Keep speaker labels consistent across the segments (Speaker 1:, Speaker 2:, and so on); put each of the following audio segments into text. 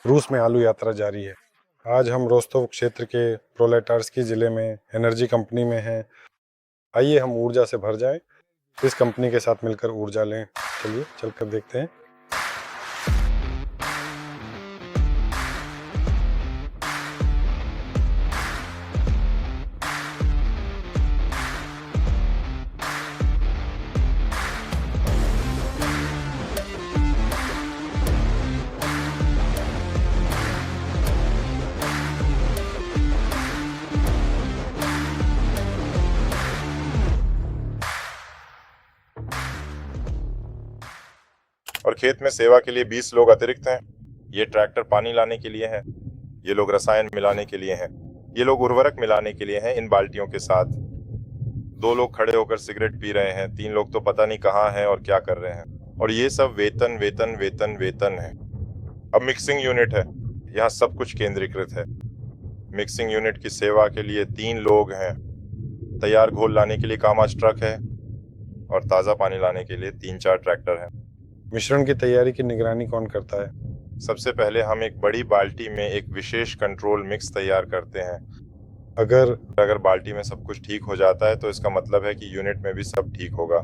Speaker 1: रूस में आलू यात्रा जारी है। आज हम रोस्तोव क्षेत्र के प्रोलेटार्स्की जिले में एनर्जी कंपनी में हैं। आइए हम ऊर्जा से भर जाएं, इस कंपनी के साथ मिलकर ऊर्जा लें। चलिए चलकर देखते हैं।
Speaker 2: और खेत में सेवा के लिए 20 लोग अतिरिक्त हैं। ये ट्रैक्टर पानी लाने के लिए है, ये लोग रसायन मिलाने के लिए हैं, ये लोग उर्वरक मिलाने के लिए हैं इन बाल्टियों के साथ। 2 लोग खड़े होकर सिगरेट पी रहे हैं, 3 लोग तो पता नहीं कहाँ हैं और क्या कर रहे हैं। और ये सब वेतन वेतन वेतन वेतन है। अब मिक्सिंग यूनिट है, यहाँ सब कुछ केंद्रीकृत है। मिक्सिंग यूनिट की सेवा के लिए 3 लोग हैं। तैयार घोल लाने के लिए कामाच ट्रक है और ताज़ा पानी लाने के लिए 3-4 ट्रैक्टर हैं।
Speaker 1: मिश्रण की तैयारी की निगरानी कौन करता है?
Speaker 2: सबसे पहले हम एक बड़ी बाल्टी में एक विशेष कंट्रोल मिक्स तैयार करते हैं। अगर बाल्टी में सब कुछ ठीक हो जाता है तो इसका मतलब है कि यूनिट में भी सब ठीक होगा।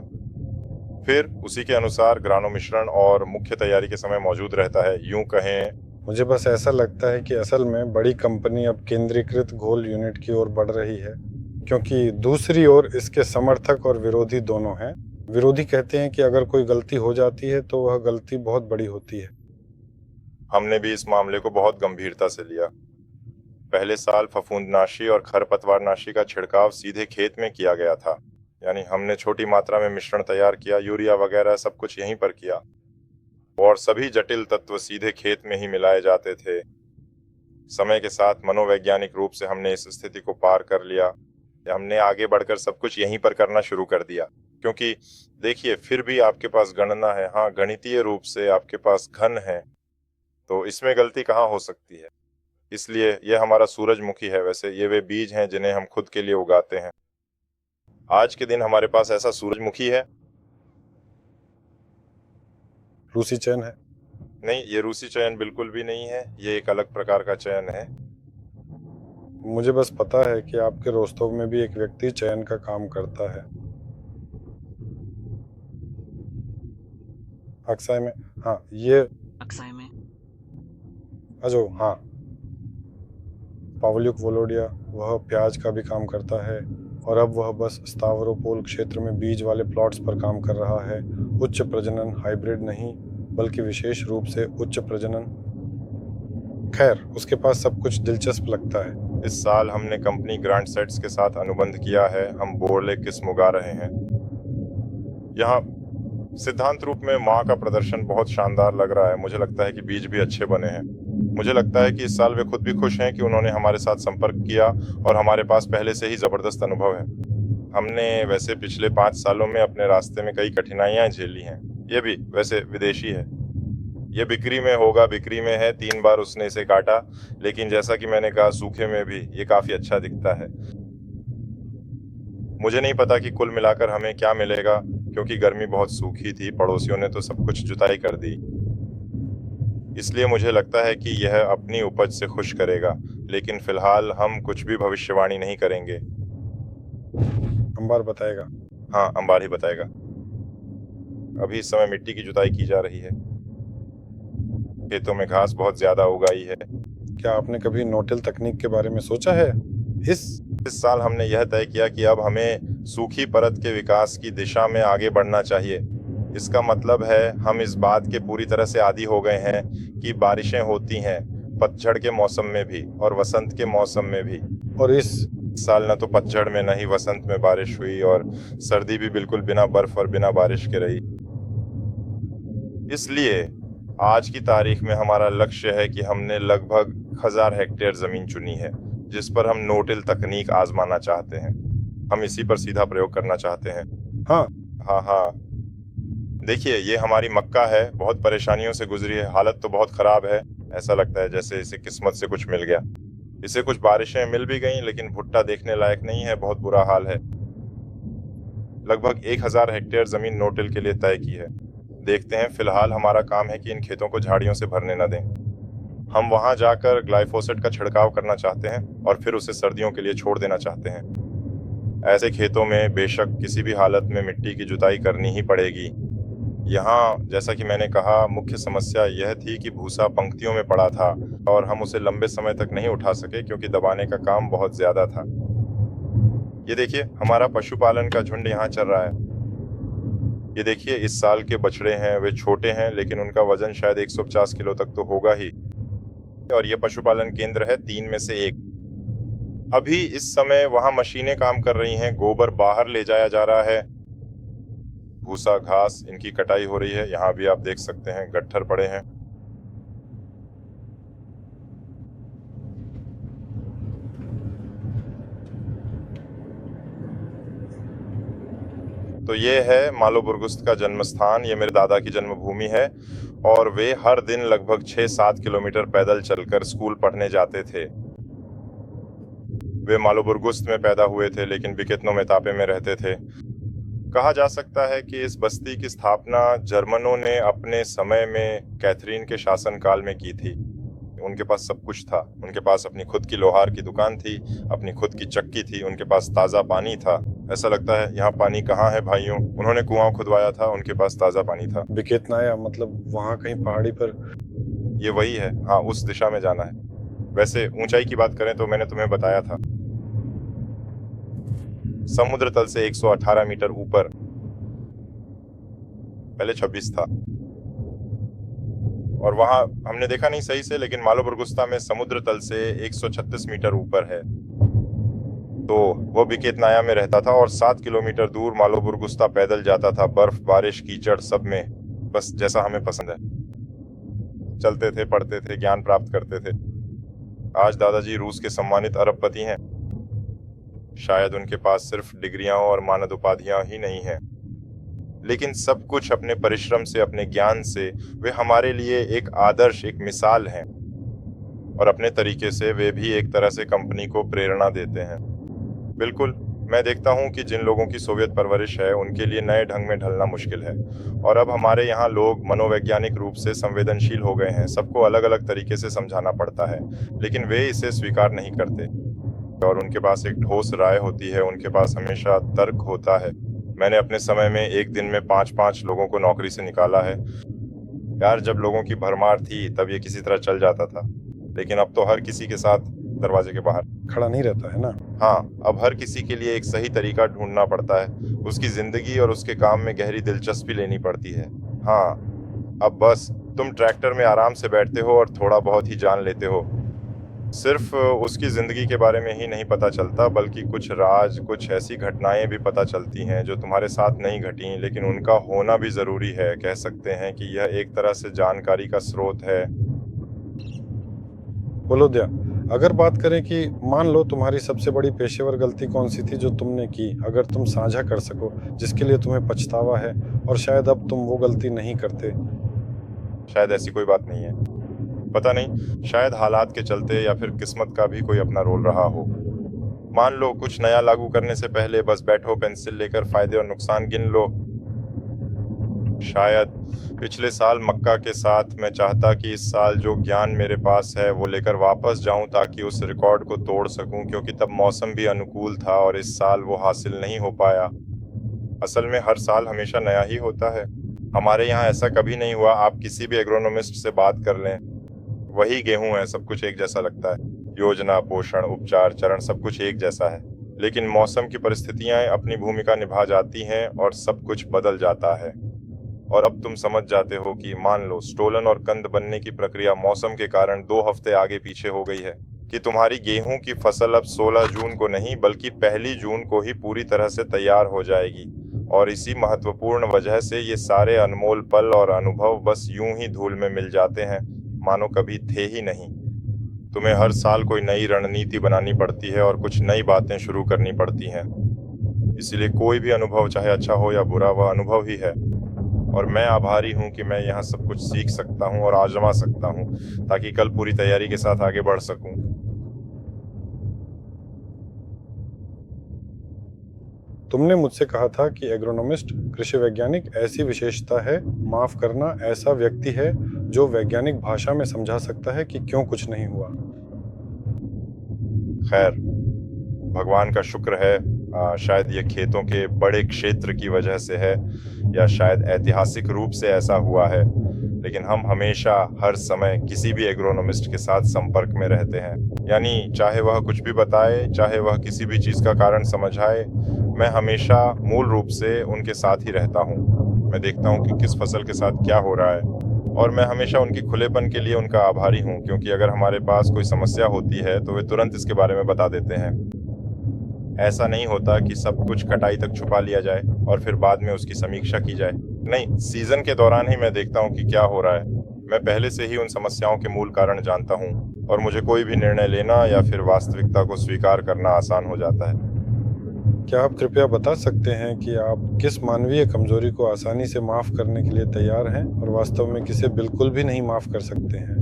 Speaker 2: फिर उसी के अनुसार ग्रानो मिश्रण और मुख्य तैयारी के समय मौजूद रहता है। यूं कहें,
Speaker 1: मुझे बस ऐसा लगता है कि असल में बड़ी कंपनी अब केंद्रीकृत घोल यूनिट की ओर बढ़ रही है, क्योंकि दूसरी ओर इसके समर्थक और विरोधी दोनों हैं। विरोधी कहते हैं कि अगर कोई गलती हो जाती है तो वह गलती बहुत बड़ी होती है।
Speaker 2: हमने भी इस मामले को बहुत गंभीरता से लिया। पहले साल फफूंदनाशी और खरपतवारनाशी का छिड़काव सीधे खेत में किया गया था, यानी हमने छोटी मात्रा में मिश्रण तैयार किया, यूरिया वगैरह सब कुछ यहीं पर किया और सभी जटिल तत्व सीधे खेत में ही मिलाए जाते थे। समय के साथ मनोवैज्ञानिक रूप से हमने इस स्थिति को पार कर लिया। हमने आगे बढ़कर सब कुछ यहीं पर करना शुरू कर दिया, क्योंकि देखिए फिर भी आपके पास गणना है, हाँ गणितीय रूप से आपके पास घन है, तो इसमें गलती कहाँ हो सकती है। इसलिए यह हमारा सूरजमुखी है। वैसे ये वे बीज हैं जिन्हें हम खुद के लिए उगाते हैं। आज के दिन हमारे पास ऐसा सूरजमुखी है।
Speaker 1: रूसी चयन है?
Speaker 2: नहीं, ये रूसी चयन बिल्कुल भी नहीं है, ये एक अलग प्रकार का चयन है।
Speaker 1: मुझे बस पता है कि आपके रोस्तव में भी एक व्यक्ति चयन का काम करता है। अक्साई में? हाँ, ये
Speaker 3: अक्साई में
Speaker 1: अजो, हाँ, पावल्युक वोलोडिया, वह प्याज का भी काम करता है और अब वह बस स्तावरोपोल क्षेत्र में बीज वाले प्लॉट्स पर काम कर रहा है। उच्च प्रजनन, हाइब्रिड नहीं, बल्कि विशेष रूप से उच्च प्रजनन। खैर, उसके पास सब कुछ दिलचस्प लगता है।
Speaker 2: इस साल हमने कंपनी ग्रांट सेट्स के साथ अनुबंध किया है। हम बोरले किस्म उगा रहे हैं। यहाँ सिद्धांत रूप में माँ का प्रदर्शन बहुत शानदार लग रहा है। मुझे लगता है कि बीज भी अच्छे बने हैं। मुझे लगता है कि इस साल वे खुद भी खुश हैं कि उन्होंने हमारे साथ संपर्क किया और हमारे पास पहले से ही जबरदस्त अनुभव है। हमने वैसे पिछले 5 सालों में अपने रास्ते में कई कठिनाइयां झेली हैं। ये भी वैसे विदेशी है। ये बिक्री में होगा, बिक्री में है। 3 बार उसने इसे काटा, लेकिन जैसा कि मैंने कहा सूखे में भी ये काफी अच्छा दिखता है। मुझे नहीं पता कि कुल मिलाकर हमें क्या मिलेगा, क्योंकि गर्मी बहुत सूखी थी। पड़ोसियों ने तो सब कुछ जुताई कर दी, इसलिए मुझे लगता है कि यह अपनी उपज से खुश करेगा, लेकिन फिलहाल हम कुछ भी भविष्यवाणी नहीं करेंगे।
Speaker 1: अंबार बताएगा।
Speaker 2: हाँ, अंबार ही बताएगा। अभी इस समय मिट्टी की जुताई की जा रही है। खेतों में घास बहुत ज्यादा उगाई है।
Speaker 1: क्या आपने कभी नो-टिल तकनीक के बारे में सोचा है?
Speaker 2: इस साल हमने यह तय किया कि अब हमें सूखी परत के विकास की दिशा में आगे बढ़ना चाहिए। इसका मतलब है हम इस बात के पूरी तरह से आदी हो गए हैं कि बारिशें होती हैं पतझड़ के मौसम में भी और वसंत के मौसम में भी।
Speaker 1: और इस
Speaker 2: साल न तो पतझड़ में न ही वसंत में बारिश हुई और सर्दी भी बिल्कुल बिना बर्फ और बिना बारिश के रही। इसलिए आज की तारीख में हमारा लक्ष्य है कि हमने लगभग 1000 हेक्टेयर जमीन चुनी है जिस पर हम नो-टिल तकनीक आजमाना चाहते हैं। हम इसी पर सीधा प्रयोग करना चाहते हैं।
Speaker 1: हाँ
Speaker 2: हाँ, देखिए ये हमारी मक्का है। बहुत परेशानियों से गुजरी है। हालत तो बहुत खराब है। ऐसा लगता है जैसे इसे किस्मत से कुछ मिल गया। इसे कुछ बारिशें मिल भी गईं, लेकिन भुट्टा देखने लायक नहीं है। बहुत बुरा हाल है। लगभग 1000 हेक्टेयर जमीन नो-टिल के लिए तय की है। देखते हैं। फिलहाल हमारा काम है कि इन खेतों को झाड़ियों से भरने न दें। हम वहां जाकर ग्लाइफोसेट का छिड़काव करना चाहते हैं और फिर उसे सर्दियों के लिए छोड़ देना चाहते हैं। ऐसे खेतों में बेशक किसी भी हालत में मिट्टी की जुताई करनी ही पड़ेगी। यहाँ जैसा कि मैंने कहा, मुख्य समस्या यह थी कि भूसा पंक्तियों में पड़ा था और हम उसे लंबे समय तक नहीं उठा सके क्योंकि दबाने का काम बहुत ज्यादा था। ये देखिए, हमारा पशुपालन का झुंड यहाँ चल रहा है। ये देखिए, इस साल के बछड़े हैं, वे छोटे हैं लेकिन उनका वजन शायद 150 किलो तक तो होगा ही। और ये पशुपालन केंद्र है 3 में से 1। अभी इस समय वहां मशीनें काम कर रही हैं, गोबर बाहर ले जाया जा रहा है, भूसा घास इनकी कटाई हो रही है। यहाँ भी आप देख सकते हैं गट्ठर पड़े हैं। तो ये है मालो बुरगुस्त का जन्म स्थान, ये मेरे दादा की जन्मभूमि है और वे हर दिन लगभग 6-7 किलोमीटर पैदल चलकर स्कूल पढ़ने जाते थे। वे मालो बुरगुस्त में पैदा हुए थे लेकिन बिकेतनो में तापे में रहते थे। कहा जा सकता है कि इस बस्ती की स्थापना जर्मनों ने अपने समय में कैथरीन के शासनकाल में की थी। उनके पास सब कुछ था, उनके पास अपनी खुद की लोहार की दुकान थी, अपनी खुद की चक्की थी, उनके पास ताज़ा पानी था। ऐसा लगता है यहाँ पानी कहाँ है भाइयों, उन्होंने कुआं खुदवाया था, उनके पास ताज़ा पानी था।
Speaker 1: बिकेतनाया मतलब वहाँ कहीं पहाड़ी पर?
Speaker 2: ये वही है, हाँ, उस दिशा में जाना है। वैसे ऊंचाई की बात करें तो मैंने तुम्हें बताया था, समुद्र तल से 118 मीटर ऊपर, पहले 26 था। और वहां हमने देखा नहीं सही से, लेकिन मालो बुरगुस्ता में समुद्र तल से 136 मीटर ऊपर है। तो वो बिकेतनाया में रहता था और 7 किलोमीटर दूर मालो बुरगुस्ता पैदल जाता था, बर्फ बारिश कीचड़ सब में, बस जैसा हमें पसंद है। चलते थे, पढ़ते थे, ज्ञान प्राप्त करते थे। आज दादाजी रूस के सम्मानित अरबपति हैं। शायद उनके पास सिर्फ डिग्रियां और मानद उपाधियां ही नहीं हैं, लेकिन सब कुछ अपने परिश्रम से, अपने ज्ञान से वे हमारे लिए एक आदर्श, एक मिसाल हैं। और अपने तरीके से वे भी एक तरह से कंपनी को प्रेरणा देते हैं। बिल्कुल, मैं देखता हूं कि जिन लोगों की सोवियत परवरिश है उनके लिए नए ढंग में ढलना मुश्किल है। और अब हमारे यहाँ लोग मनोवैज्ञानिक रूप से संवेदनशील हो गए हैं, सबको अलग अलग तरीके से समझाना पड़ता है, लेकिन वे इसे स्वीकार नहीं करते। और उनके पास एक ठोस राय होती है, उनके पास हमेशा तर्क होता है। मैंने अपने समय में एक दिन में 5-5 लोगों को नौकरी से निकाला है। यार, जब लोगों की भरमार थी तब ये किसी तरह चल जाता था, लेकिन अब तो हर किसी के साथ दरवाजे के बाहर
Speaker 1: खड़ा नहीं रहता है ना।
Speaker 2: हाँ, अब हर किसी के लिए एक सही तरीका ढूंढना पड़ता है, उसकी जिंदगी और उसके काम में गहरी दिलचस्पी लेनी पड़ती है। हाँ, अब बस तुम ट्रैक्टर में आराम से बैठते हो और थोड़ा बहुत ही जान लेते हो। सिर्फ उसकी जिंदगी के बारे में ही नहीं पता चलता, बल्कि कुछ राज, कुछ ऐसी घटनाएं भी पता चलती हैं जो तुम्हारे साथ नहीं घटी, लेकिन उनका होना भी जरूरी है। कह सकते हैं कि यह एक तरह से जानकारी का स्रोत है।
Speaker 1: बोलोद्या, अगर बात करें कि मान लो तुम्हारी सबसे बड़ी पेशेवर गलती कौन सी थी जो तुमने की, अगर तुम साझा कर सको, जिसके लिए तुम्हें पछतावा है और शायद अब तुम वो गलती नहीं करते।
Speaker 2: शायद ऐसी कोई बात नहीं है, पता नहीं, शायद हालात के चलते या फिर किस्मत का भी कोई अपना रोल रहा हो। मान लो कुछ नया लागू करने से पहले बस बैठो, पेंसिल लेकर फायदे और नुकसान गिन लो। शायद पिछले साल मक्का के साथ मैं चाहता कि इस साल जो ज्ञान मेरे पास है वो लेकर वापस जाऊं, ताकि उस रिकॉर्ड को तोड़ सकूं, क्योंकि तब मौसम भी अनुकूल था और इस साल वो हासिल नहीं हो पाया। असल में हर साल हमेशा नया ही होता है। हमारे यहाँ ऐसा कभी नहीं हुआ, आप किसी भी एग्रोनोमिस्ट से बात कर लें, वही गेहूं है, सब कुछ एक जैसा लगता है। योजना, पोषण, उपचार, चरण सब कुछ एक जैसा है, लेकिन मौसम की परिस्थितियां अपनी भूमिका निभा जाती हैं और सब कुछ बदल जाता है। और अब तुम समझ जाते हो कि मान लो स्टोलन और कंद बनने की प्रक्रिया मौसम के कारण 2 हफ्ते आगे पीछे हो गई है, कि तुम्हारी गेहूं की फसल अब 16 जून को नहीं बल्कि 1 जून को ही पूरी तरह से तैयार हो जाएगी। और इसी महत्वपूर्ण वजह से ये सारे अनमोल पल और अनुभव बस यूं ही धूल में मिल जाते हैं, मानो कभी थे ही नहीं। तुम्हें हर साल कोई नई रणनीति बनानी पड़ती है और कुछ नई बातें शुरू करनी पड़ती हैं। इसलिए कोई भी अनुभव, चाहे अच्छा हो या बुरा, वह अनुभव ही है। और मैं आभारी हूं कि मैं यहाँ सब कुछ सीख सकता हूँ और आजमा सकता हूँ, ताकि कल पूरी तैयारी के साथ आगे बढ़ सकूं।
Speaker 1: तुमने मुझसे कहा था कि एग्रोनॉमिस्ट कृषि वैज्ञानिक ऐसी विशेषता है, माफ करना, ऐसा व्यक्ति है जो वैज्ञानिक भाषा में समझा सकता है कि क्यों कुछ नहीं हुआ।
Speaker 2: खैर, भगवान का शुक्र है, शायद ये खेतों के बड़े क्षेत्र की वजह से है, या शायद ऐतिहासिक रूप से ऐसा हुआ है, लेकिन हम हमेशा हर समय किसी भी एग्रोनॉमिस्ट के साथ संपर्क में रहते हैं। यानी चाहे वह कुछ भी बताए, चाहे वह किसी भी चीज़ का कारण समझाए, मैं हमेशा मूल रूप से उनके साथ ही रहता हूँ। मैं देखता हूँ कि किस फसल के साथ क्या हो रहा है, और मैं हमेशा उनकी खुलेपन के लिए उनका आभारी हूँ, क्योंकि अगर हमारे पास कोई समस्या होती है तो वे तुरंत इसके बारे में बता देते हैं। ऐसा नहीं होता कि सब कुछ कटाई तक छुपा लिया जाए और फिर बाद में उसकी समीक्षा की जाए। नहीं, सीजन के दौरान ही मैं देखता हूँ कि क्या हो रहा है। मैं पहले से ही उन समस्याओं के मूल कारण जानता हूँ, और मुझे कोई भी निर्णय लेना या फिर वास्तविकता को स्वीकार करना आसान हो जाता है।
Speaker 1: क्या आप कृपया बता सकते हैं कि आप किस मानवीय कमजोरी को आसानी से माफ करने के लिए तैयार हैं और वास्तव में किसे बिल्कुल भी नहीं माफ कर सकते हैं?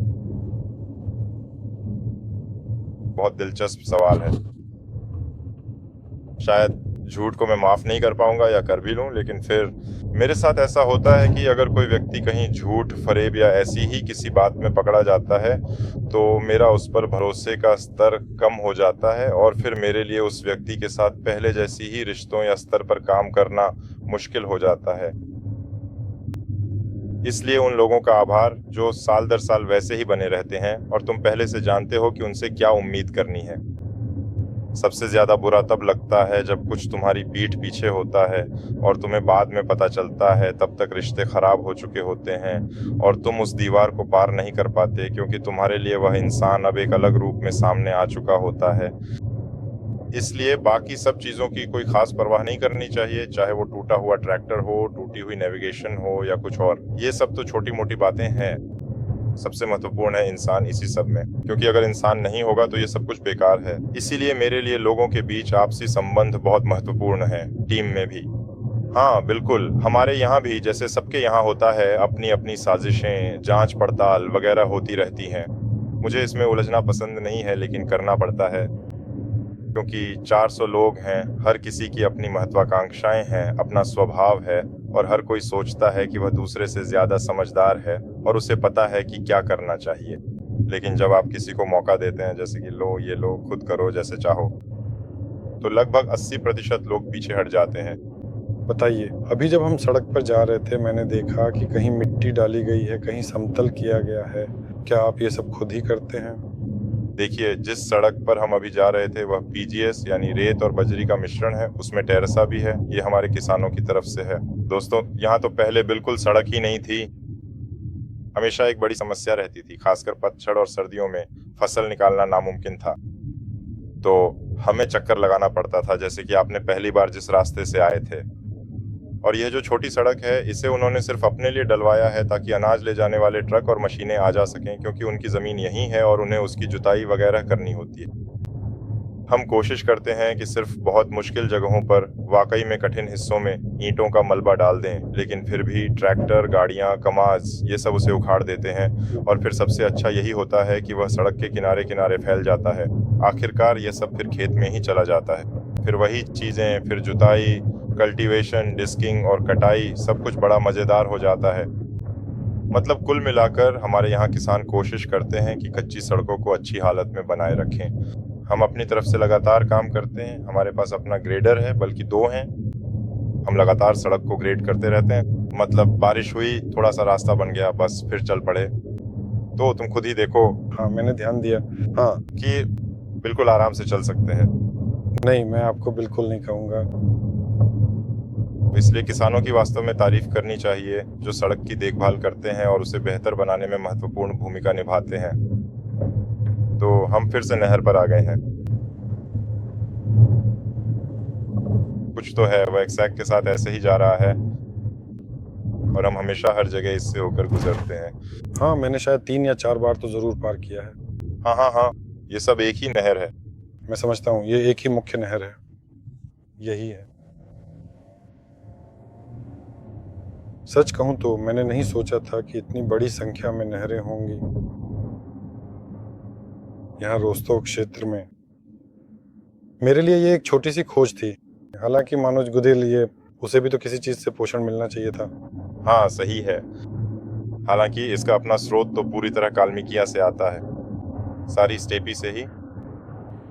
Speaker 2: बहुत दिलचस्प सवाल है। शायद झूठ को मैं माफ नहीं कर पाऊंगा, या कर भी लूं, लेकिन फिर मेरे साथ ऐसा होता है कि अगर कोई व्यक्ति कहीं झूठ, फरेब या ऐसी ही किसी बात में पकड़ा जाता है, तो मेरा उस पर भरोसे का स्तर कम हो जाता है, और फिर मेरे लिए उस व्यक्ति के साथ पहले जैसी ही रिश्तों या स्तर पर काम करना मुश्किल हो जाता है। इसलिए उन लोगों का आभार जो साल दर साल वैसे ही बने रहते हैं, और तुम पहले से जानते हो कि उनसे क्या उम्मीद करनी है। सबसे ज्यादा बुरा तब लगता है जब कुछ तुम्हारी पीठ पीछे होता है और तुम्हें बाद में पता चलता है तब तक रिश्ते खराब हो चुके होते हैं, और तुम उस दीवार को पार नहीं कर पाते, क्योंकि तुम्हारे लिए वह इंसान अब एक अलग रूप में सामने आ चुका होता है। इसलिए बाकी सब चीजों की कोई खास परवाह नहीं करनी चाहिए, चाहे वो टूटा हुआ ट्रैक्टर हो, टूटी हुई नेविगेशन हो, या कुछ और। ये सब तो छोटी मोटी बातें हैं। सबसे महत्वपूर्ण है इंसान इसी सब में, क्योंकि अगर इंसान नहीं होगा तो ये सब कुछ बेकार है। इसीलिए मेरे लिए लोगों के बीच आपसी संबंध बहुत महत्वपूर्ण है, टीम में भी। हाँ बिल्कुल, हमारे यहाँ भी जैसे सबके यहाँ होता है, अपनी अपनी साजिशें, जांच पड़ताल वगैरह होती रहती हैं। मुझे इसमें उलझना पसंद नहीं है, लेकिन करना पड़ता है, क्योंकि 400 लोग हैं, हर किसी की अपनी महत्वाकांक्षाएं हैं, अपना स्वभाव है, और हर कोई सोचता है कि वह दूसरे से ज्यादा समझदार है और उसे पता है कि क्या करना चाहिए। लेकिन जब आप किसी को मौका देते हैं, जैसे कि लो ये लो, खुद करो जैसे चाहो, तो लगभग 80% लोग पीछे हट जाते हैं।
Speaker 1: बताइए, अभी जब हम सड़क पर जा रहे थे मैंने देखा कि कहीं मिट्टी डाली गई है, कहीं समतल किया गया है। क्या आप ये सब खुद ही करते हैं?
Speaker 2: देखिए, जिस सड़क पर हम अभी जा रहे थे वह पीजीएस यानी रेत और बजरी का मिश्रण है, उसमें टेरेसा भी है। ये हमारे किसानों की तरफ से है। दोस्तों, यहाँ तो पहले बिल्कुल सड़क ही नहीं थी। हमेशा एक बड़ी समस्या रहती थी, खासकर पतझड़ और सर्दियों में फसल निकालना नामुमकिन था। तो हमें चक्कर लगाना पड़ता था, जैसे कि आपने पहली बार जिस रास्ते से आए थे। और यह जो छोटी सड़क है, इसे उन्होंने सिर्फ अपने लिए डलवाया है ताकि अनाज ले जाने वाले ट्रक और मशीनें आ जा सकें, क्योंकि उनकी ज़मीन यहीं है और उन्हें उसकी जुताई वगैरह करनी होती है। हम कोशिश करते हैं कि सिर्फ बहुत मुश्किल जगहों पर, वाकई में कठिन हिस्सों में ईंटों का मलबा डाल दें, लेकिन फिर भी ट्रैक्टर, गाड़ियाँ, कमाज ये सब उसे उखाड़ देते हैं। और फिर सबसे अच्छा यही होता है कि वह सड़क के किनारे किनारे फैल जाता है। आखिरकार यह सब फिर खेत में ही चला जाता है। फिर वही चीज़ें, फिर जुताई, कल्टीवेशन, डिस्किंग और कटाई, सब कुछ बड़ा मज़ेदार हो जाता है। मतलब कुल मिलाकर हमारे यहाँ किसान कोशिश करते हैं कि कच्ची सड़कों को अच्छी हालत में बनाए रखें। हम अपनी तरफ से लगातार काम करते हैं। हमारे पास अपना ग्रेडर है, बल्कि 2 हैं। हम लगातार सड़क को ग्रेड करते रहते हैं। मतलब बारिश हुई, थोड़ा सा रास्ता बन गया, बस फिर चल पड़े। तो तुम खुद ही देखो।
Speaker 1: हाँ, मैंने ध्यान दिया। हाँ,
Speaker 2: कि बिल्कुल आराम से चल सकते हैं।
Speaker 1: नहीं, मैं आपको बिल्कुल नहीं कहूँगा।
Speaker 2: इसलिए किसानों की वास्तव में तारीफ करनी चाहिए, जो सड़क की देखभाल करते हैं और उसे बेहतर बनाने में महत्वपूर्ण भूमिका निभाते हैं। तो हम फिर से नहर पर आ गए हैं। कुछ तो है, वह एक्सैक के साथ ऐसे ही जा रहा है, और हम हमेशा हर जगह इससे होकर गुजरते हैं।
Speaker 1: हाँ, मैंने शायद 3 या 4 बार तो जरूर पार किया है।
Speaker 2: हाँ हाँ हाँ, ये सब एक ही नहर है।
Speaker 1: मैं समझता हूँ, ये एक ही मुख्य नहर है, यही है। सच कहूँ तो मैंने नहीं सोचा था कि इतनी बड़ी संख्या में नहरें होंगी यहाँ रोस्तोव क्षेत्र में। मेरे लिए ये एक छोटी सी खोज थी। हालांकि मनोज गुदेल ये उसे भी तो किसी चीज़ से पोषण मिलना चाहिए था।
Speaker 2: हाँ, सही है। हालांकि इसका अपना स्रोत तो पूरी तरह काल्मिकिया से आता है, सारी स्टेपी से ही,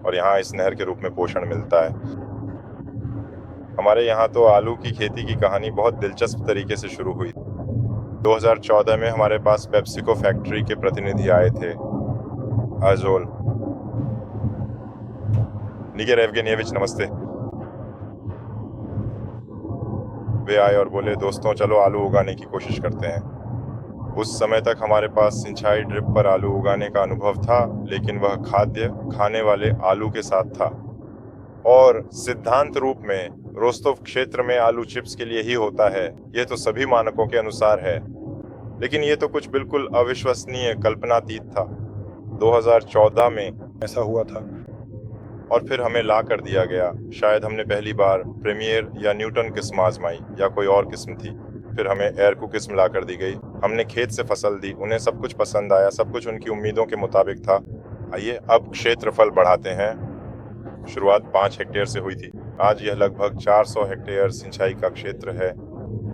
Speaker 2: और यहाँ इस नहर के रूप में पोषण मिलता है। हमारे यहाँ तो आलू की खेती की कहानी बहुत दिलचस्प तरीके से शुरू हुई। 2014 में हमारे पास पेप्सिको फैक्ट्री के प्रतिनिधि आए थे, अजोल। निगर एवगेनियेविच, नमस्ते। वे आए और बोले, दोस्तों चलो आलू उगाने की कोशिश करते हैं। उस समय तक हमारे पास सिंचाई ड्रिप पर आलू उगाने का अनुभव था, लेकिन वह खाद्य खाने वाले आलू के साथ था, और सिद्धांत रूप में रोस्तोव क्षेत्र में आलू चिप्स के लिए ही होता है। यह तो सभी मानकों के अनुसार है, लेकिन ये तो कुछ बिल्कुल अविश्वसनीय कल्पनातीत था। 2014 में
Speaker 1: ऐसा हुआ था।
Speaker 2: और फिर हमें ला कर दिया गया। शायद हमने पहली बार प्रीमियर या न्यूटन किस्म आजमाई, या कोई और किस्म थी। फिर हमें एयरकू किस्म ला कर दी गई। हमने खेत से फसल दी, उन्हें सब कुछ पसंद आया, सब कुछ उनकी उम्मीदों के मुताबिक था। आइए अब क्षेत्रफल बढ़ाते हैं। शुरुआत 5 हेक्टेयर से हुई थी, आज यह लगभग 400 हेक्टेयर सिंचाई का क्षेत्र है।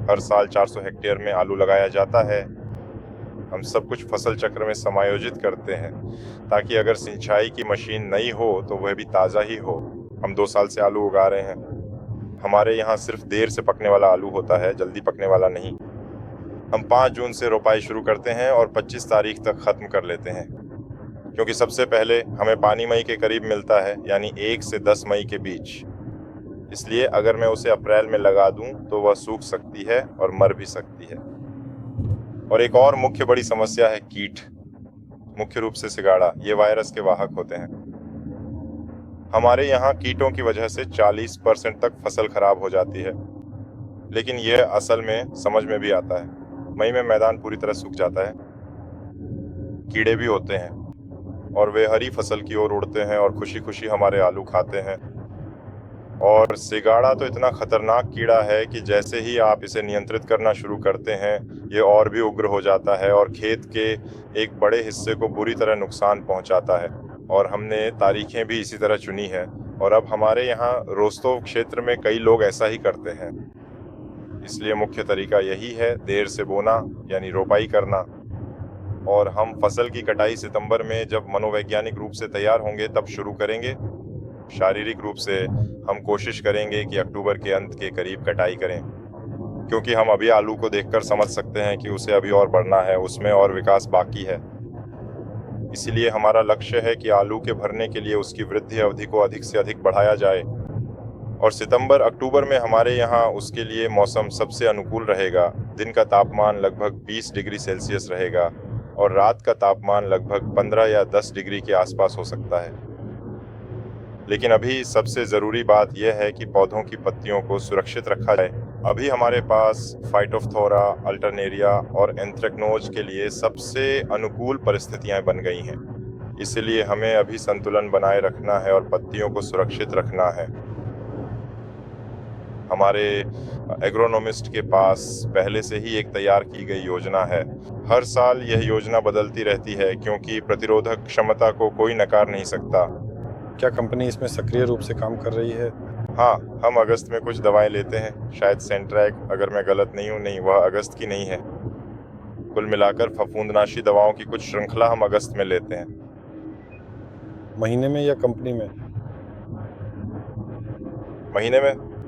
Speaker 2: हर साल 400 हेक्टेयर में आलू लगाया जाता है। हम सब कुछ फसल चक्र में समायोजित करते हैं, ताकि अगर सिंचाई की मशीन नई हो तो वह भी ताज़ा ही हो। हम 2 साल से आलू उगा रहे हैं। हमारे यहाँ सिर्फ देर से पकने वाला आलू होता है, जल्दी पकने वाला नहीं। हम 5 जून से रोपाई शुरू करते हैं और 25 तारीख तक ख़त्म कर लेते हैं, क्योंकि सबसे पहले हमें पानी मई के करीब मिलता है, यानी 1 से 10 मई के बीच। इसलिए अगर मैं उसे अप्रैल में लगा दूं तो वह सूख सकती है और मर भी सकती है। और एक और मुख्य बड़ी समस्या है कीट, मुख्य रूप से सिगाड़ा। ये वायरस के वाहक होते हैं। हमारे यहाँ कीटों की वजह से 40% तक फसल खराब हो जाती है, लेकिन यह असल में समझ में भी आता है। मई में मैदान पूरी तरह सूख जाता है। कीड़े भी होते हैं और वे हरी फसल की ओर उड़ते हैं और खुशी खुशी हमारे आलू खाते हैं। और सिगाड़ा तो इतना खतरनाक कीड़ा है कि जैसे ही आप इसे नियंत्रित करना शुरू करते हैं, ये और भी उग्र हो जाता है और खेत के एक बड़े हिस्से को बुरी तरह नुकसान पहुंचाता है। और हमने तारीखें भी इसी तरह चुनी है, और अब हमारे यहाँ रोस्तोव क्षेत्र में कई लोग ऐसा ही करते हैं। इसलिए मुख्य तरीका यही है, देर से बोना यानी रोपाई करना। और हम फसल की कटाई सितंबर में जब मनोवैज्ञानिक रूप से तैयार होंगे तब शुरू करेंगे। शारीरिक रूप से हम कोशिश करेंगे कि अक्टूबर के अंत के करीब कटाई करें, क्योंकि हम अभी आलू को देखकर समझ सकते हैं कि उसे अभी और बढ़ना है, उसमें और विकास बाकी है। इसीलिए हमारा लक्ष्य है कि आलू के भरने के लिए उसकी वृद्धि अवधि को अधिक से अधिक बढ़ाया जाए। और सितंबर अक्टूबर में हमारे यहाँ उसके लिए मौसम सबसे अनुकूल रहेगा। दिन का तापमान लगभग 20 डिग्री सेल्सियस रहेगा और रात का तापमान लगभग 15 या 10 डिग्री के आसपास हो सकता है। लेकिन अभी सबसे ज़रूरी बात यह है कि पौधों की पत्तियों को सुरक्षित रखा जाए। अभी हमारे पास फाइटोफ्थोरा, अल्टरनेरिया और एंथ्रेक्नोज के लिए सबसे अनुकूल परिस्थितियां बन गई हैं। इसलिए हमें अभी संतुलन बनाए रखना है और पत्तियों को सुरक्षित रखना है। हमारे एग्रोनोमिस्ट के पास पहले से ही एक तैयार की गई योजना है। हर साल यह योजना बदलती रहती है, क्योंकि प्रतिरोधक क्षमता को कोई नकार नहीं सकता।
Speaker 1: क्या कंपनी इसमें सक्रिय रूप से काम कर रही है?
Speaker 2: हाँ, हम अगस्त में कुछ दवाएं लेते हैं, शायद सेंट्रैक, अगर मैं गलत नहीं हूँ। नहीं, वह अगस्त की नहीं है। कुल मिलाकर फफूंदनाशी दवाओं की कुछ श्रृंखला हम अगस्त में लेते हैं।
Speaker 1: महीने में या कंपनी में?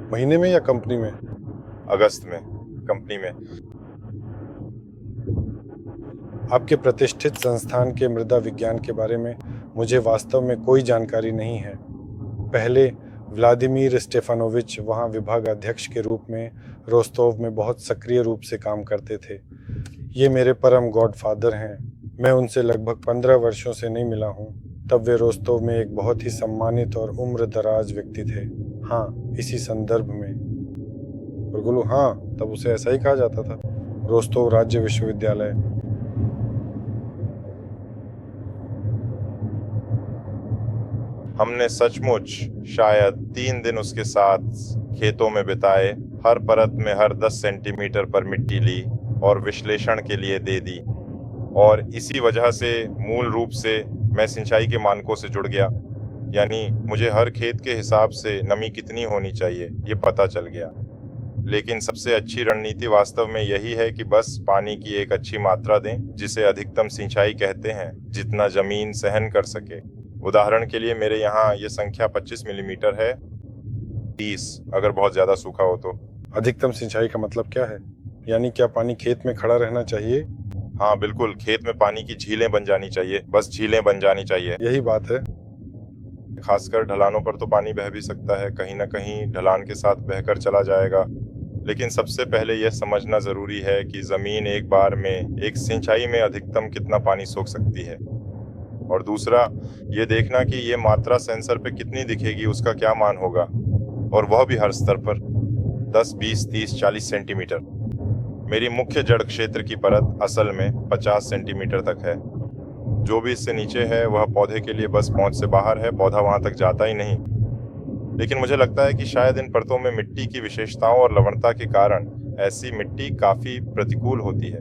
Speaker 2: महीने में
Speaker 1: या कंपनी में?
Speaker 2: अगस्त में, कंपनी में।
Speaker 1: आपके प्रतिष्ठित संस्थान के मृदा विज्ञान के बारे में मुझे वास्तव में कोई जानकारी नहीं है। पहले व्लादिमीर स्टेफानोविच वहाँ विभाग अध्यक्ष के रूप में रोस्तोव में बहुत सक्रिय रूप से काम करते थे। ये मेरे परम गॉडफादर हैं। मैं उनसे लगभग 15 वर्षों से नहीं मिला हूँ। तब वे रोस्तोव में एक बहुत ही सम्मानित और उम्र दराज व्यक्ति थे। हाँ, इसी संदर्भ में। और गुलू, हाँ, तब उसे ऐसा ही कहा जाता था, रोस्तोव राज्य विश्वविद्यालय।
Speaker 2: हमने सचमुच शायद 3 दिन उसके साथ खेतों में बिताए। हर परत में हर 10 सेंटीमीटर पर मिट्टी ली और विश्लेषण के लिए दे दी। और इसी वजह से मूल रूप से मैं सिंचाई के मानकों से जुड़ गया। यानी मुझे हर खेत के हिसाब से नमी कितनी होनी चाहिए ये पता चल गया। लेकिन सबसे अच्छी रणनीति वास्तव में यही है कि बस पानी की एक अच्छी मात्रा दें, जिसे अधिकतम सिंचाई कहते हैं, जितना जमीन सहन कर सके। उदाहरण के लिए मेरे यहाँ ये संख्या 25 मिलीमीटर है, 30 अगर बहुत ज्यादा सूखा हो तो।
Speaker 1: अधिकतम सिंचाई का मतलब क्या है? यानी क्या पानी खेत में खड़ा रहना चाहिए?
Speaker 2: हाँ बिल्कुल, खेत में पानी की झीलें बन जानी चाहिए, बस झीलें बन जानी चाहिए।
Speaker 1: यही बात है।
Speaker 2: खासकर ढलानों पर तो पानी बह भी सकता है, कहीं ना कहीं ढलान के साथ बहकर चला जाएगा। लेकिन सबसे पहले यह समझना जरूरी है कि जमीन एक बार में एक सिंचाई में अधिकतम कितना पानी सोख सकती है। और दूसरा ये देखना कि ये मात्रा सेंसर पे कितनी दिखेगी, उसका क्या मान होगा, और वह भी हर स्तर पर 10, 20, 30, 40 सेंटीमीटर। मेरी मुख्य जड़ क्षेत्र की परत असल में 50 सेंटीमीटर तक है। जो भी इससे नीचे है वह पौधे के लिए बस पहुंच से बाहर है, पौधा वहां तक जाता ही नहीं। लेकिन मुझे लगता है कि शायद इन परतों में मिट्टी की विशेषताओं और लवणता के कारण ऐसी मिट्टी काफी प्रतिकूल होती है,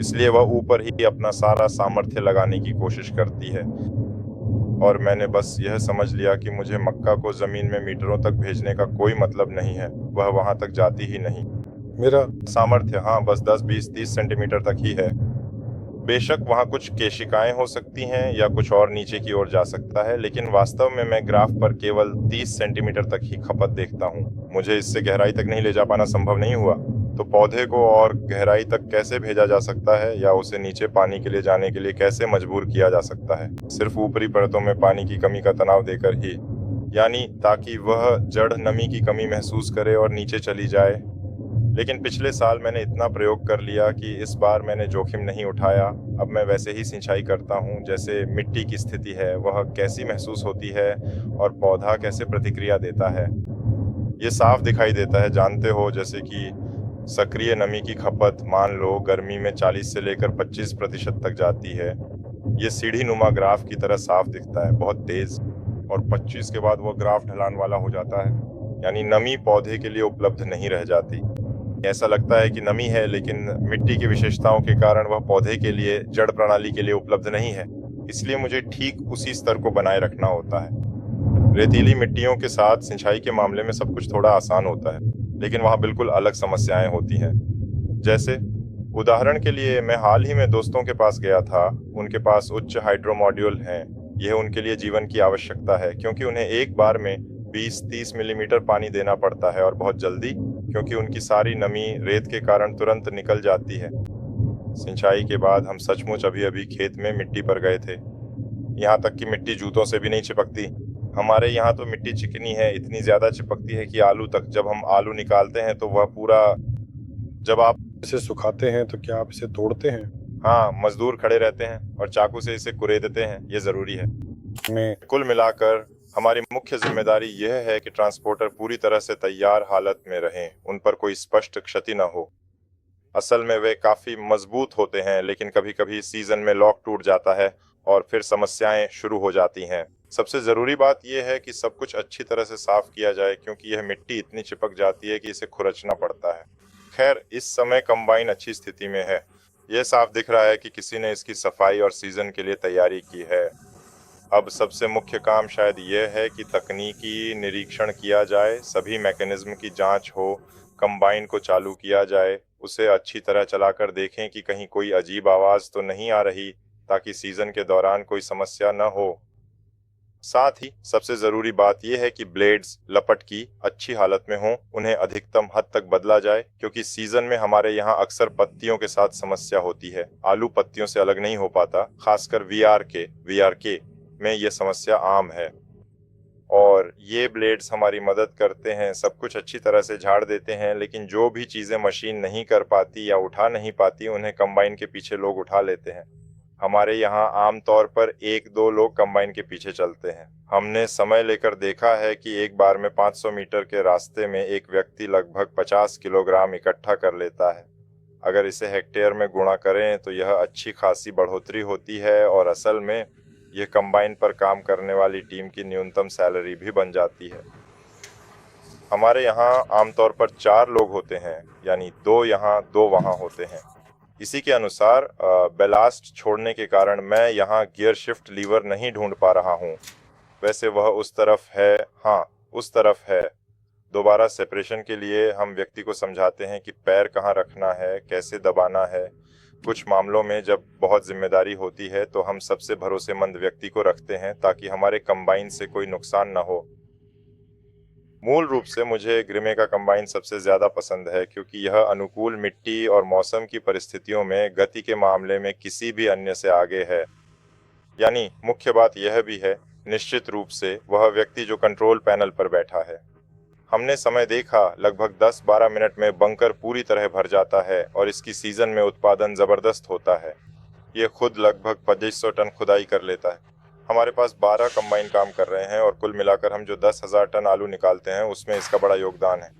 Speaker 2: इसलिए वह ऊपर ही अपना सारा सामर्थ्य लगाने की कोशिश करती है। और मैंने बस यह समझ लिया कि मुझे मक्का को जमीन में मीटरों तक भेजने का कोई मतलब नहीं है, वह वहां तक जाती ही नहीं।
Speaker 1: मेरा
Speaker 2: सामर्थ्य हाँ बस 10, 20, 30 सेंटीमीटर तक ही है। बेशक वहां कुछ केशिकाएं हो सकती हैं या कुछ और नीचे की ओर जा सकता है, लेकिन वास्तव में मैं ग्राफ पर केवल 30 सेंटीमीटर तक ही खपत देखता हूँ। मुझे इससे गहराई तक नहीं ले जा पाना संभव नहीं हुआ, तो पौधे को और गहराई तक कैसे भेजा जा सकता है या उसे नीचे पानी के लिए जाने के लिए कैसे मजबूर किया जा सकता है? सिर्फ ऊपरी परतों में पानी की कमी का तनाव देकर ही, यानी ताकि वह जड़ नमी की कमी महसूस करे और नीचे चली जाए। लेकिन पिछले साल मैंने इतना प्रयोग कर लिया कि इस बार मैंने जोखिम नहीं उठाया। अब मैं वैसे ही सिंचाई करता हूँ जैसे मिट्टी की स्थिति है, वह कैसी महसूस होती है और पौधा कैसे प्रतिक्रिया देता है। ये साफ दिखाई देता है, जानते हो, जैसे कि सक्रिय नमी की खपत मान लो गर्मी में 40 से लेकर 25% तक जाती है। ये सीढ़ी नुमा ग्राफ की तरह साफ दिखता है, बहुत तेज। और 25 के बाद वह ग्राफ ढलान वाला हो जाता है, यानी नमी पौधे के लिए उपलब्ध नहीं रह जाती। ऐसा लगता है कि नमी है, लेकिन मिट्टी की विशेषताओं के कारण वह पौधे के लिए, जड़ प्रणाली के लिए उपलब्ध नहीं है। इसलिए मुझे ठीक उसी स्तर को बनाए रखना होता है। रेतीली मिट्टियों के साथ सिंचाई के मामले में सब कुछ थोड़ा आसान होता है, लेकिन वहाँ बिल्कुल अलग समस्याएं होती हैं। जैसे उदाहरण के लिए मैं हाल ही में दोस्तों के पास गया था। उनके पास उच्च हाइड्रो मॉड्यूल हैं। यह उनके लिए जीवन की आवश्यकता है, क्योंकि उन्हें एक बार में 20-30 मिलीमीटर पानी देना पड़ता है, और बहुत जल्दी, क्योंकि उनकी सारी नमी रेत के कारण तुरंत निकल जाती है। सिंचाई के बाद हम सचमुच अभी अभी खेत में मिट्टी पर गए थे। यहाँ तक कि मिट्टी जूतों से भी नहीं चिपकती। हमारे यहाँ तो मिट्टी चिकनी है, इतनी ज्यादा चिपकती है कि आलू तक। जब हम आलू निकालते हैं तो वह पूरा, जब आप
Speaker 1: इसे सुखाते हैं तो क्या आप इसे तोड़ते हैं?
Speaker 2: हाँ, मजदूर खड़े रहते हैं और चाकू से इसे कुरेद देते हैं, ये जरूरी है।
Speaker 1: में
Speaker 2: कुल मिलाकर हमारी मुख्य जिम्मेदारी यह है कि ट्रांसपोर्टर पूरी तरह से तैयार हालत में रहें, उन पर कोई स्पष्ट क्षति न हो। असल में वे काफी मजबूत होते हैं, लेकिन कभी कभी सीजन में लॉक टूट जाता है और फिर समस्याएं शुरू हो जाती हैं। सबसे जरूरी बात यह है कि सब कुछ अच्छी तरह से साफ किया जाए, क्योंकि यह मिट्टी इतनी चिपक जाती है कि इसे खुरचना पड़ता है। खैर, इस समय कंबाइन अच्छी स्थिति में है। यह साफ दिख रहा है कि किसी ने इसकी सफाई और सीजन के लिए तैयारी की है। अब सबसे मुख्य काम शायद यह है कि तकनीकी निरीक्षण किया जाए, सभी मैकेनिज्म की जांच हो, कंबाइन को चालू किया जाए, उसे अच्छी तरह चलाकर देखें कि कहीं कोई अजीब आवाज तो नहीं आ रही, ताकि सीजन के दौरान कोई समस्या न हो। साथ ही सबसे जरूरी बात यह है कि ब्लेड्स लपट की अच्छी हालत में हों, उन्हें अधिकतम हद तक बदला जाए, क्योंकि सीजन में हमारे यहाँ अक्सर पत्तियों के साथ समस्या होती है। आलू पत्तियों से अलग नहीं हो पाता, खासकर वीआरके में यह समस्या आम है। और ये ब्लेड्स हमारी मदद करते हैं, सब कुछ अच्छी तरह से झाड़ देते हैं, लेकिन जो भी चीजें मशीन नहीं कर पाती या उठा नहीं पाती, उन्हें कंबाइन के पीछे लोग उठा लेते हैं। हमारे यहाँ आमतौर पर 1-2 लोग कंबाइन के पीछे चलते हैं। हमने समय लेकर देखा है कि एक बार में 500 मीटर के रास्ते में एक व्यक्ति लगभग 50 किलोग्राम इकट्ठा कर लेता है। अगर इसे हेक्टेयर में गुणा करें तो यह अच्छी खासी बढ़ोतरी होती है, और असल में यह कंबाइन पर काम करने वाली टीम की न्यूनतम सैलरी भी बन जाती है। हमारे यहाँ आमतौर पर 4 लोग होते हैं, यानी 2 यहाँ 2 वहाँ होते हैं। इसी के अनुसार बैलास्ट छोड़ने के कारण मैं यहाँ गियर शिफ्ट लीवर नहीं ढूंढ पा रहा हूँ। वैसे वह उस तरफ है, हाँ उस तरफ है। दोबारा सेपरेशन के लिए हम व्यक्ति को समझाते हैं कि पैर कहाँ रखना है, कैसे दबाना है। कुछ मामलों में जब बहुत जिम्मेदारी होती है तो हम सबसे भरोसेमंद व्यक्ति को रखते हैं ताकि हमारे कंबाइन से कोई नुकसान न हो। मूल रूप से मुझे ग्रिमे का कंबाइन सबसे ज़्यादा पसंद है क्योंकि यह अनुकूल मिट्टी और मौसम की परिस्थितियों में गति के मामले में किसी भी अन्य से आगे है। यानी मुख्य बात यह भी है, निश्चित रूप से वह व्यक्ति जो कंट्रोल पैनल पर बैठा है। हमने समय देखा, लगभग 10-12 मिनट में बंकर पूरी तरह भर जाता है और इसकी सीजन में उत्पादन ज़बरदस्त होता है। ये खुद लगभग 2500 टन खुदाई कर लेता है। हमारे पास 12 कंबाइन काम कर रहे हैं और कुल मिलाकर हम जो 10,000 टन आलू निकालते हैं उसमें इसका बड़ा योगदान है।